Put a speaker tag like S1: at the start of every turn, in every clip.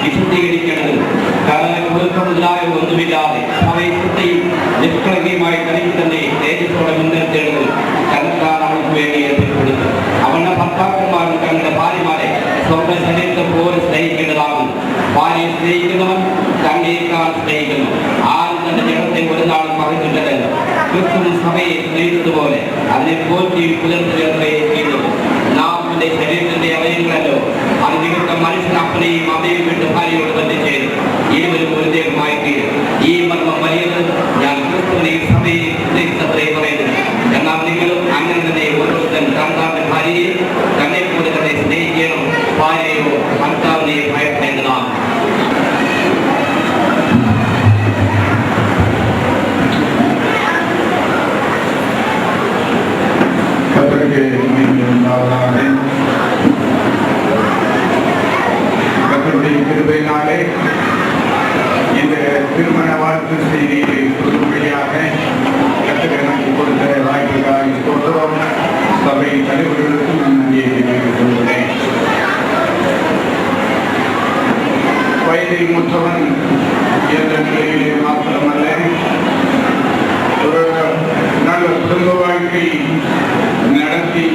S1: விசுத்தீகரிக்கிறது. கரண ஒழுக்கம் இல்லாத ஒன்றுமில்லாது அவை சுத்தையும் സ്വന്തം ശരീരത്തെ പോലെ സ്നേഹിക്കേണ്ടതാകും. ഭാര്യയെ സ്നേഹിക്കുന്നവൻ തന്നേക്കാൾ സ്നേഹിക്കുന്നു. ആരും തന്റെ ജനത്തെ ഒരു നാളും പറഞ്ഞിട്ടില്ലല്ലോ. ക്രിസ്തു സഭയെ സ്നേഹിച്ചതുപോലെ അതിനെ പോറ്റി പുലർത്തുകയെ ചെയ്യുന്നത്. നാം തന്റെ ശരീരത്തിന്റെ അവയവങ്ങളല്ലോ. അത് നിമിത്തം മനുഷ്യൻ അപ്പനെയും അമ്മയും വിട്ട് ഭാര്യയോട് ബന്ധിച്ചേരും. ഇരുവരും ഒരു ദേഹമായി തീരും. ഈ മർമ്മം വലിയത്. ഞാൻ ക്രിസ്തുവിനെയും സഭയെ സ്നേഹിച്ചത്രേ പറയുന്നത്. എന്നാൽ നിങ്ങളും അങ്ങനെ തന്നെ ഓരോരുത്തൻ താങ്കളുടെ ഭാര്യയെ തന്നെ പോലെ തന്നെ സ്നേഹിക്കണം. ഭാര്യയോ ഭർത്താവിനെ ഭയപ്പെടേണ്ടതാണ്.
S2: கிருபையினாலே இந்த திருமண வாழ்த்து செய்தியை சொல்லும்படியாக எனக்கு கொடுத்த வாய்ப்புக்காக ஸ்தோத்திரம். சபை தலைவர்களுக்கும் நான் நன்றியை தெரிவித்துக் கொள்கிறேன். வயதில் மூத்தவன் என்ற நிலையிலே மாத்திரமல்ல, ஒரு நல்ல குடும்ப வாழ்க்கை நடத்தி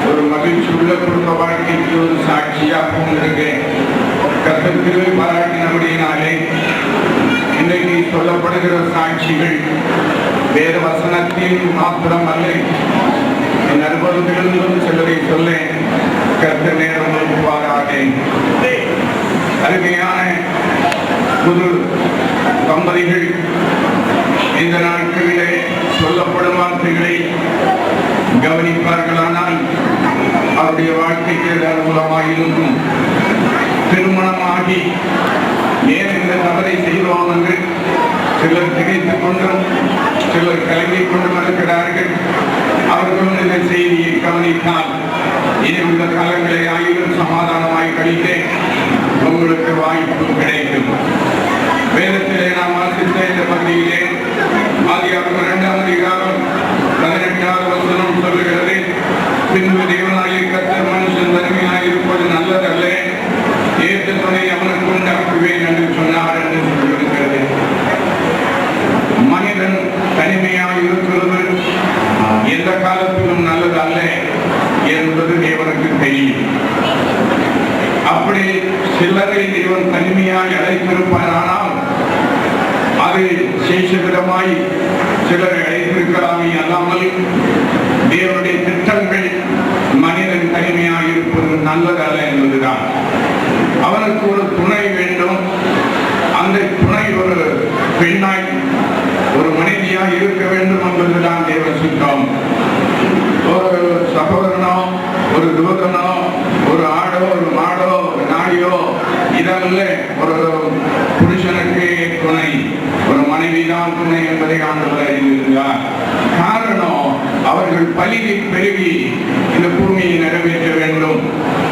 S2: ஒரு மகிழ்ச்சியுள்ள குடும்ப வாழ்க்கைக்கு ஒரு சாட்சியாகவும் இருக்கேன். கர்த்தருக்கு பாராட்டினபடியினாலே இன்றைக்கு சொல்லப்படுகிற சாட்சிகள் வேறு வசனத்தில் மாத்திரம் அல்ல, என் அனுபவத்திலிருந்தும் சிலரை சொல்ல கர்த்தர் நேரம் ஒதுக்குவாராக. அருமையான புது தம்பதிகள் இந்த நாட்களிலே சொல்லப்படும் வார்த்தைகளை கவனிப்பார்களானால் அவருடைய வாழ்க்கைக்கு அனுகூலமாயிருக்கும். திருமணமாகி ஏன் இந்த தவறை செய்தோம் என்று சிலர் திகைத்துக் கொண்டும் சிலர் கலங்கிக் கொண்டும் இருக்கிறார்கள். அவர்களும் இந்த செய்தியை கவனித்தால் இனி உள்ள காலங்களை ஆயிரம் சமாதானமாய் கழிக்க உங்களுக்கு வாய்ப்பு கிடைக்கும். வேதத்திலே நாம் வாசித்த இந்த பகுதியிலே ஆதியாகமம் 2ஆம் அதிகாரம் 18ஆவது வசனம் சொல்லுகிறது, பின்பு தேவனாகிய கர்த்தர் மனுஷன் தனிமையாயிருப்பது நல்லதல்ல, ஏற்ற துணை அவனுக்கு உண்டாக்குவேன் என்று சொன்னார் என்று சொல்லியிருக்கிறது. மனிதன் தனிமையாக இருக்கிறது எந்த காலத்திலும் நல்லது அல்ல என்பது தேவனுக்கு தெரியும். அப்படி சிலரை தேவன் தனிமையாய் அழைத்திருப்பாரானால் அது சேஷவிதமாய் சிலரை அழைத்திருக்கலாமே அல்லாமல் தேவனுடைய திட்டங்கள் மனிதன் தனிமையாக இருப்பது நல்லதல்ல என்பதுதான். அவனுக்கு ஒரு துணை வேண்டும். அந்த துணை ஒரு பெண்ணாய் ஒரு மனைவியாக இருக்க வேண்டும் என்பதுதான் தேவ சித்தம். ஒரு சகோதரனோ ஒரு தூதனோ ஒரு ஆடோ ஒரு மாடோ ஒரு நாடியோ இதல்ல ஒரு புருஷனுக்கு துணை, ஒரு மனைவிதான் துணை என்பதை ஆண்டவர் அறிந்திருந்தார். காரணம், அவர்கள் பலியை பெருகி இந்த பூமியை நிறைவேற்ற வேண்டும்.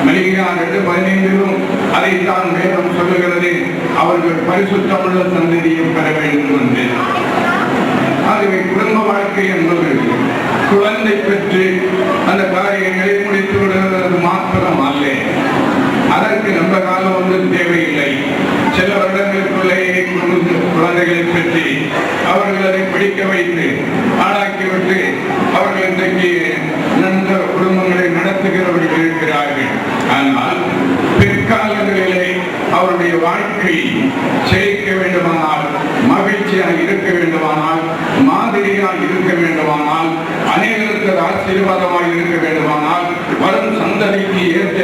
S2: மலிகியார் 2:15 அதைத்தான் வேதம் சொல்லுகிறது, அவர்கள் பரிசுத்தமுள்ள சந்ததியை பெற வேண்டும் என்று. ஆகவே குடும்ப வாழ்க்கை என்பது குழந்தை பெற்று அந்த காரியங்களை முடித்து விடுவது மாத்திரம் அல்ல. அதற்கு நம்ம காலம் வந்து தேவையில்லை. சில வருடங்களுக்குள்ளேயே குழந்தைகளை பெற்று அவர்கள் அதை பிடிக்க வைத்து ஆளாக்கிவிட்டு அவர்கள் இன்றைக்கு நல்ல குடும்பங்களை நடத்துகிறவர்கள் இருக்கிறார்கள். ஆனால் பிற்காலங்களிலே அவருடைய வாழ்க்கை செழிக்க வேண்டுமானால், மகிழ்ச்சியாக இருக்க வேண்டுமானால், மாதிரியாக இருக்க வேண்டுமானால், அநேகருக்கு ஆசீர்வாதமாக இருக்க வேண்டுமானால், வரும் சந்ததிக்கு ஏற்ற